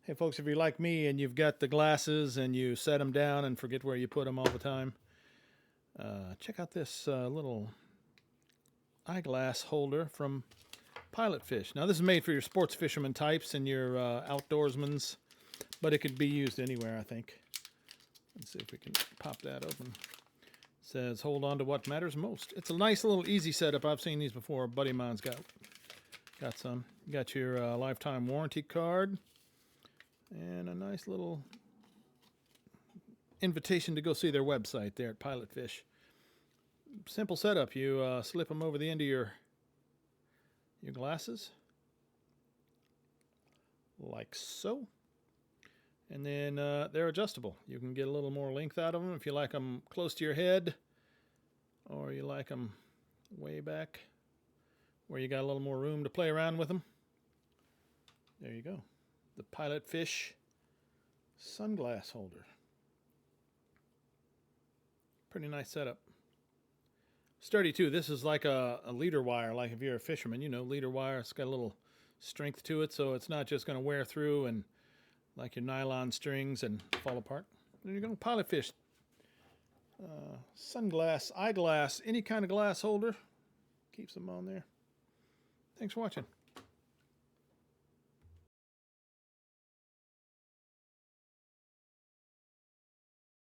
Hey folks, if you're like me and you've got the glasses and you set them down and forget where you put them all the time, check out this little eyeglass holder from Pilot Fish. Now this is made for your sports fisherman types and your outdoorsmans, but it could be used anywhere, I think. Let's see if we can pop that open. It says, hold on to what matters most. It's a nice little easy setup. I've seen these before. A buddy of mine's got some. You got your lifetime warranty card and a nice little invitation to go see their website there at Pilot Fish. Simple setup. You slip them over the end of your glasses, like so. And then they're adjustable. You can get a little more length out of them if you like them close to your head, or you like them way back where you got a little more room to play around with them. There you go. The Pilot Fish sunglass holder. Pretty nice setup. Sturdy too. This is like a leader wire, like if you're a fisherman, you know, leader wire. It's got a little strength to it, so it's not just going to wear through and like your nylon strings and fall apart. There you go, Pilot Fish. Sunglass, eyeglass, any kind of glass holder. Keeps them on there. Thanks for watching.